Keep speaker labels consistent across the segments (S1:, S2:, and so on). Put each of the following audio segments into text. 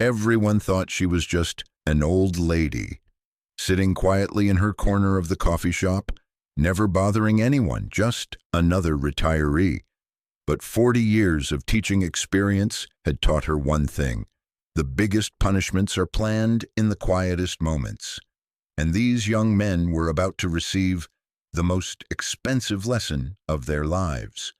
S1: Everyone thought she was just an old lady, sitting quietly in her corner of the coffee shop, never bothering anyone, just another retiree. But 40 years of teaching experience had taught her one thing: the biggest punishments are planned in the quietest moments. And these young men were about to receive the most expensive lesson of their lives.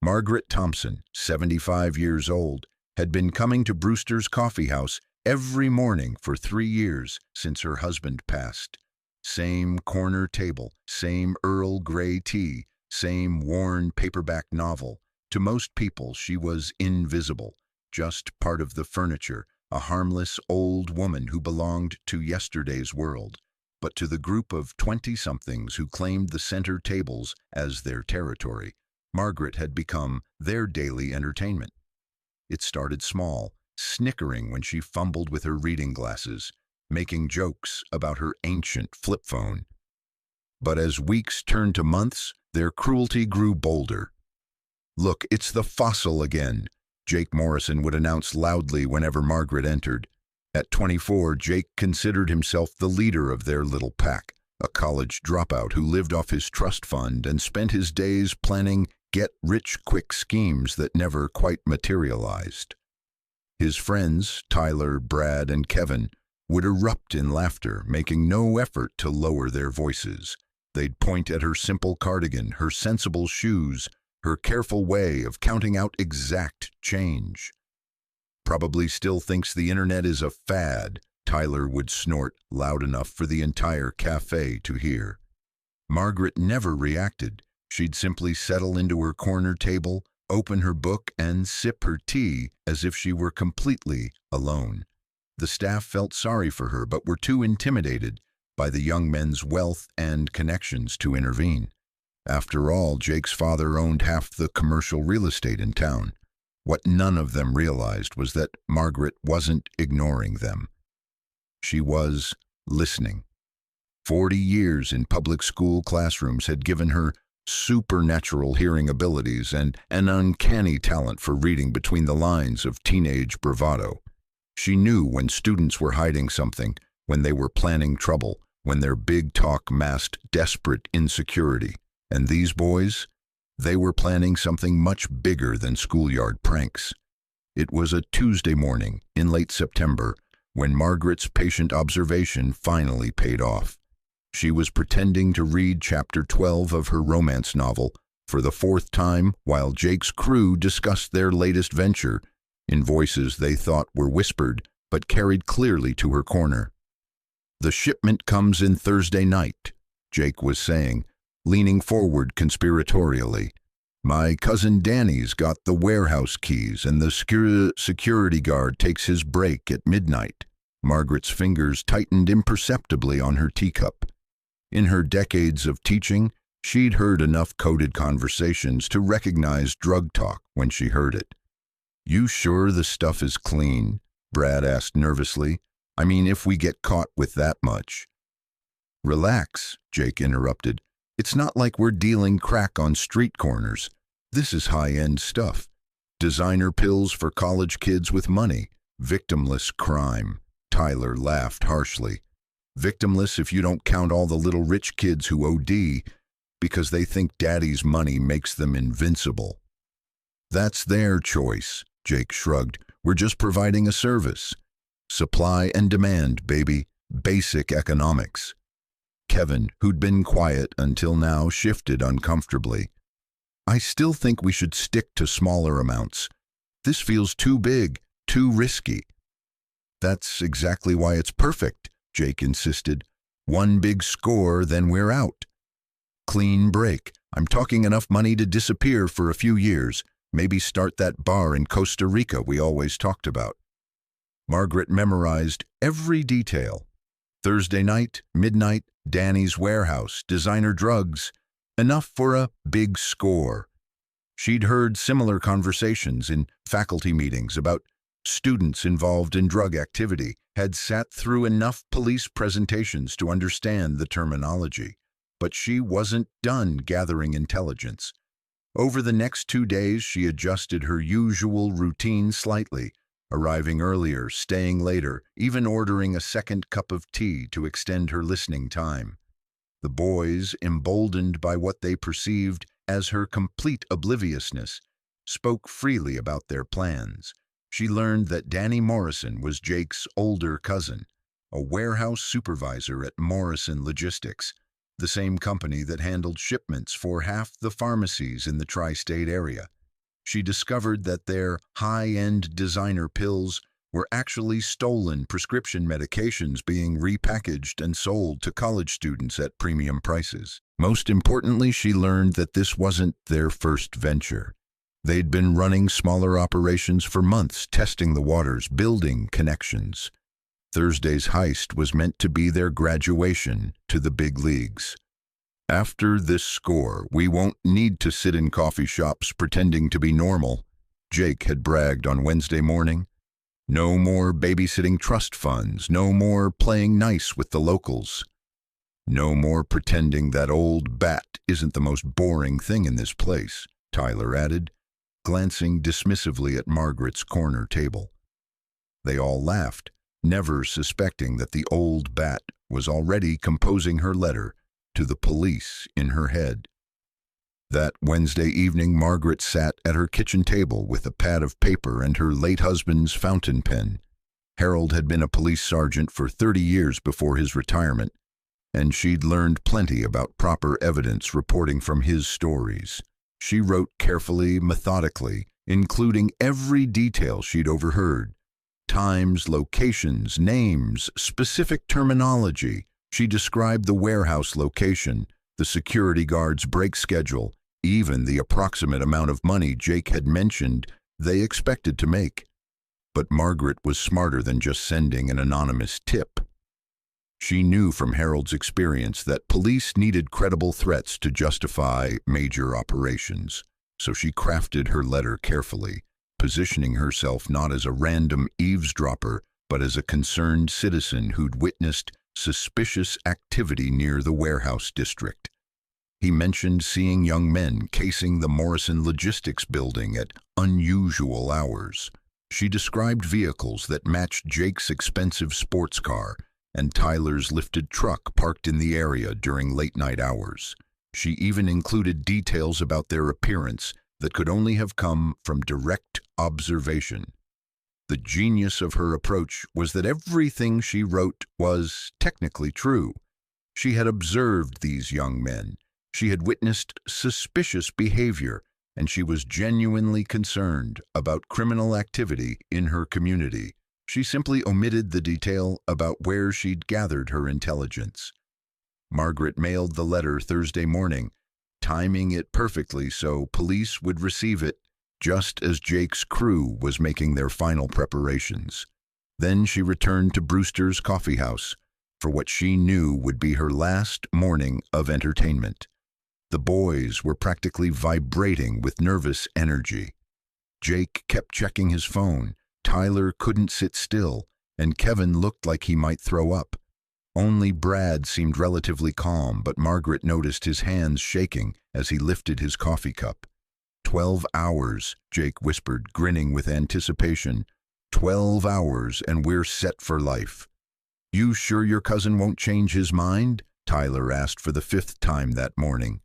S1: Margaret Thompson, 75 years old, had been coming to Brewster's Coffee House every morning for 3 years since her husband passed. Same corner table, same Earl Grey tea, same worn paperback novel. To most people, she was invisible, just part of the furniture, a harmless old woman who belonged to yesterday's world. But to the group of 20-somethings who claimed the center tables as their territory, Margaret had become their daily entertainment. It started small, snickering when she fumbled with her reading glasses, making jokes about her ancient flip phone. But as weeks turned to months, their cruelty grew bolder. "Look, it's the fossil again," Jake Morrison would announce loudly whenever Margaret entered. At 24, Jake considered himself the leader of their little pack, a college dropout who lived off his trust fund and spent his days planning get-rich-quick schemes that never quite materialized. His friends, Tyler, Brad, and Kevin, would erupt in laughter, making no effort to lower their voices. They'd point at her simple cardigan, her sensible shoes, her careful way of counting out exact change. "Probably still thinks the internet is a fad," Tyler would snort loud enough for the entire cafe to hear. Margaret never reacted. She'd simply settle into her corner table, open her book, and sip her tea as if she were completely alone. The staff felt sorry for her, but were too intimidated by the young men's wealth and connections to intervene. After all, Jake's father owned half the commercial real estate in town. What none of them realized was that Margaret wasn't ignoring them. She was listening. 40 years in public school classrooms had given her supernatural hearing abilities and an uncanny talent for reading between the lines of teenage bravado. She knew when students were hiding something, when they were planning trouble, when their big talk masked desperate insecurity. And these boys, they were planning something much bigger than schoolyard pranks. It was a Tuesday morning in late September when Margaret's patient observation finally paid off. She was pretending to read chapter 12 of her romance novel for the 4th time while Jake's crew discussed their latest venture in voices they thought were whispered but carried clearly to her corner. "The shipment comes in Thursday night," Jake was saying, leaning forward conspiratorially. "My cousin Danny's got the warehouse keys and the security guard takes his break at midnight." Margaret's fingers tightened imperceptibly on her teacup. In her decades of teaching, she'd heard enough coded conversations to recognize drug talk when she heard it. "You sure the stuff is clean?" Brad asked nervously. "I mean, if we get caught with that much." "Relax," Jake interrupted. "It's not like we're dealing crack on street corners. This is high-end stuff. Designer pills for college kids with money. Victimless crime." Tyler laughed harshly. "Victimless if you don't count all the little rich kids who OD because they think daddy's money makes them invincible." "That's their choice," Jake shrugged. "We're just providing a service. Supply and demand, baby. Basic economics." Kevin, who'd been quiet until now, shifted uncomfortably. "I still think we should stick to smaller amounts. This feels too big, too risky." "That's exactly why it's perfect," Jake insisted. "One big score, then we're out. Clean break. I'm talking enough money to disappear for a few years. Maybe start that bar in Costa Rica we always talked about." Margaret memorized every detail. Thursday night, midnight, Danny's warehouse, designer drugs. Enough for a big score. She'd heard similar conversations in faculty meetings about students involved in drug activity, had sat through enough police presentations to understand the terminology. But she wasn't done gathering intelligence. Over the next 2 days, she adjusted her usual routine slightly, arriving earlier, staying later, even ordering a second cup of tea to extend her listening time. The boys, emboldened by what they perceived as her complete obliviousness, spoke freely about their plans. She learned that Danny Morrison was Jake's older cousin, a warehouse supervisor at Morrison Logistics, the same company that handled shipments for half the pharmacies in the tri-state area. She discovered that their high-end designer pills were actually stolen prescription medications being repackaged and sold to college students at premium prices. Most importantly, she learned that this wasn't their first venture. They'd been running smaller operations for months, testing the waters, building connections. Thursday's heist was meant to be their graduation to the big leagues. "After this score, we won't need to sit in coffee shops pretending to be normal," Jake had bragged on Wednesday morning. "No more babysitting trust funds, no more playing nice with the locals. No more pretending that old bat isn't the most boring thing in this place," Tyler added, glancing dismissively at Margaret's corner table. They all laughed, never suspecting that the old bat was already composing her letter to the police in her head. That Wednesday evening, Margaret sat at her kitchen table with a pad of paper and her late husband's fountain pen. Harold had been a police sergeant for 30 years before his retirement, and she'd learned plenty about proper evidence reporting from his stories. She wrote carefully, methodically, including every detail she'd overheard. Times, locations, names, specific terminology. She described the warehouse location, the security guard's break schedule, even the approximate amount of money Jake had mentioned they expected to make. But Margaret was smarter than just sending an anonymous tip. She knew from Harold's experience that police needed credible threats to justify major operations, so she crafted her letter carefully, positioning herself not as a random eavesdropper, but as a concerned citizen who'd witnessed suspicious activity near the warehouse district. He mentioned seeing young men casing the Morrison Logistics building at unusual hours. She described vehicles that matched Jake's expensive sports car and Tyler's lifted truck parked in the area during late-night hours. She even included details about their appearance that could only have come from direct observation. The genius of her approach was that everything she wrote was technically true. She had observed these young men. She had witnessed suspicious behavior, and she was genuinely concerned about criminal activity in her community. She simply omitted the detail about where she'd gathered her intelligence. Margaret mailed the letter Thursday morning, timing it perfectly so police would receive it just as Jake's crew was making their final preparations. Then she returned to Brewster's Coffee House for what she knew would be her last morning of entertainment. The boys were practically vibrating with nervous energy. Jake kept checking his phone, Tyler couldn't sit still, and Kevin looked like he might throw up. Only Brad seemed relatively calm, but Margaret noticed his hands shaking as he lifted his coffee cup. 12 hours, Jake whispered, grinning with anticipation. 12 hours, and we're set for life. "You sure your cousin won't change his mind?" Tyler asked for the 5th time that morning.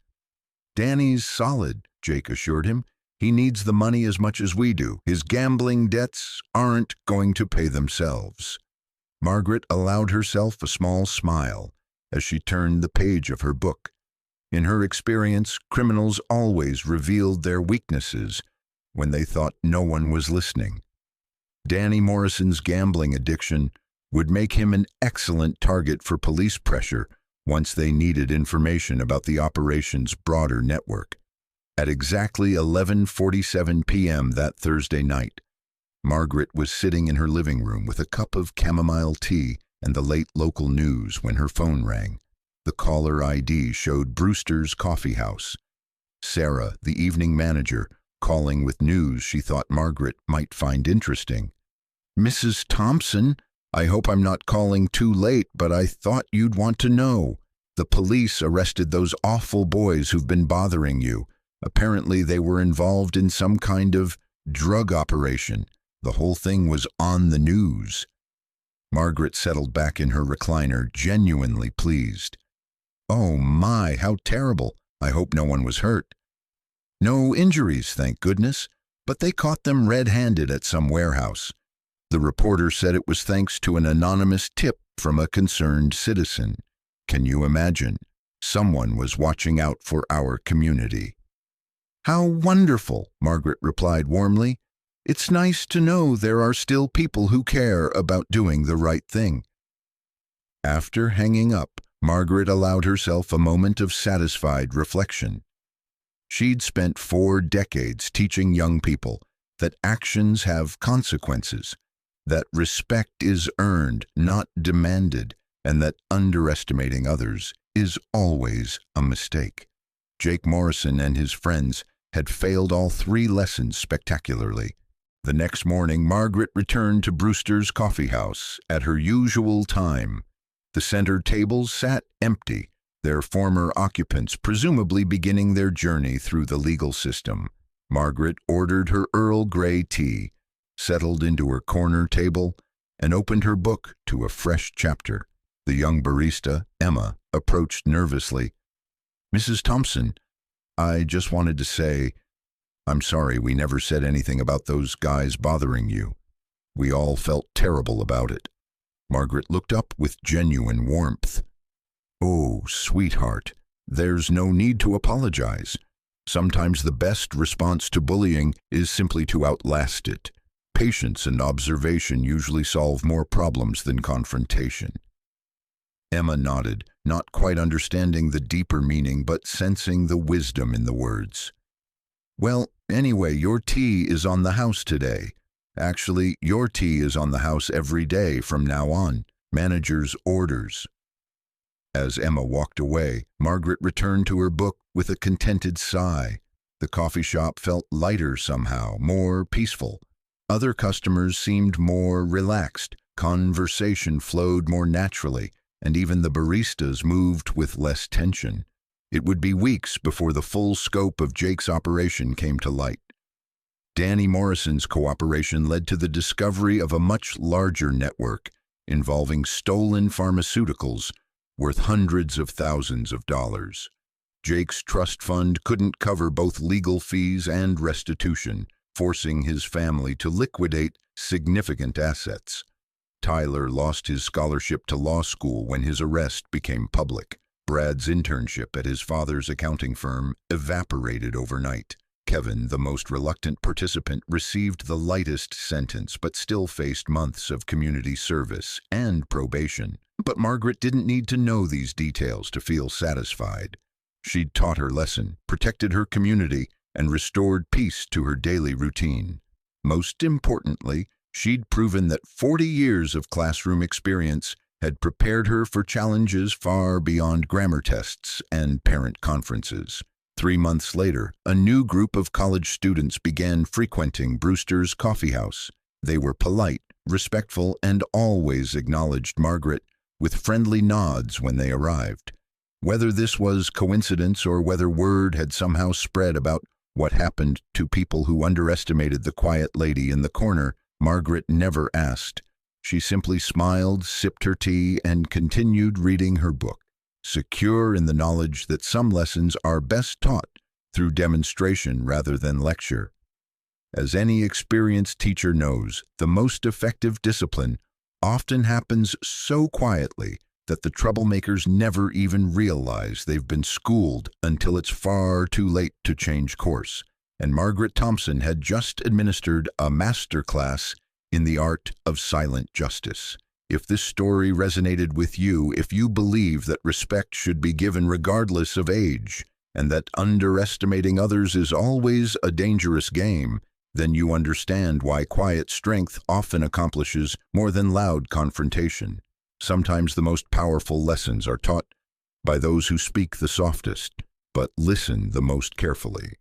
S1: "Danny's solid," Jake assured him. "He needs the money as much as we do. His gambling debts aren't going to pay themselves." Margaret allowed herself a small smile as she turned the page of her book. In her experience, criminals always revealed their weaknesses when they thought no one was listening. Danny Morrison's gambling addiction would make him an excellent target for police pressure once they needed information about the operation's broader network. At exactly 11:47 p.m. that Thursday night, Margaret was sitting in her living room with a cup of chamomile tea and the late local news when her phone rang. The caller ID showed Brewster's Coffee House. Sarah, the evening manager, calling with news she thought Margaret might find interesting. "Mrs. Thompson, I hope I'm not calling too late, but I thought you'd want to know. The police arrested those awful boys who've been bothering you. Apparently they were involved in some kind of drug operation. The whole thing was on the news. Margaret settled back in her recliner, genuinely pleased. Oh my, how terrible. I hope no one was hurt. No injuries, thank goodness, but they caught them red-handed at some warehouse. The reporter said it was thanks to an anonymous tip from a concerned citizen. Can you imagine? Someone was watching out for our community. How wonderful, Margaret replied warmly. It's nice to know there are still people who care about doing the right thing. After hanging up, Margaret allowed herself a moment of satisfied reflection. She'd spent 4 decades teaching young people that actions have consequences, that respect is earned, not demanded, and that underestimating others is always a mistake. Jake Morrison and his friends had failed all 3 lessons spectacularly. The next morning, Margaret returned to Brewster's Coffee House at her usual time. The center tables sat empty, their former occupants presumably beginning their journey through the legal system. Margaret ordered her Earl Grey tea, settled into her corner table, and opened her book to a fresh chapter. The young barista, Emma, approached nervously. Mrs. Thompson, I just wanted to say, I'm sorry we never said anything about those guys bothering you. We all felt terrible about it. Margaret looked up with genuine warmth. Oh, sweetheart, there's no need to apologize. Sometimes the best response to bullying is simply to outlast it. Patience and observation usually solve more problems than confrontation. Emma nodded, not quite understanding the deeper meaning but sensing the wisdom in the words. Well, anyway, your tea is on the house today. Actually, your tea is on the house every day from now on. Manager's orders. As Emma walked away, Margaret returned to her book with a contented sigh. The coffee shop felt lighter somehow, more peaceful. Other customers seemed more relaxed. Conversation flowed more naturally, and even the baristas moved with less tension. It would be weeks before the full scope of Jake's operation came to light. Danny Morrison's cooperation led to the discovery of a much larger network involving stolen pharmaceuticals worth hundreds of thousands of dollars. Jake's trust fund couldn't cover both legal fees and restitution, forcing his family to liquidate significant assets. Tyler lost his scholarship to law school when his arrest became public. Brad's internship at his father's accounting firm evaporated overnight. Kevin, the most reluctant participant, received the lightest sentence but still faced months of community service and probation. But Margaret didn't need to know these details to feel satisfied. She'd taught her lesson, protected her community, and restored peace to her daily routine. Most importantly, she'd proven that 40 years of classroom experience had prepared her for challenges far beyond grammar tests and parent conferences. 3 months later, a new group of college students began frequenting Brewster's Coffee House. They were polite, respectful, and always acknowledged Margaret with friendly nods when they arrived. Whether this was coincidence or whether word had somehow spread about what happened to people who underestimated the quiet lady in the corner, Margaret never asked. She simply smiled, sipped her tea, and continued reading her book, secure in the knowledge that some lessons are best taught through demonstration rather than lecture. As any experienced teacher knows, the most effective discipline often happens so quietly that the troublemakers never even realize they've been schooled until it's far too late to change course. And Margaret Thompson had just administered a master class in the art of silent justice. If this story resonated with you, if you believe that respect should be given regardless of age, and that underestimating others is always a dangerous game, then you understand why quiet strength often accomplishes more than loud confrontation. Sometimes the most powerful lessons are taught by those who speak the softest, but listen the most carefully.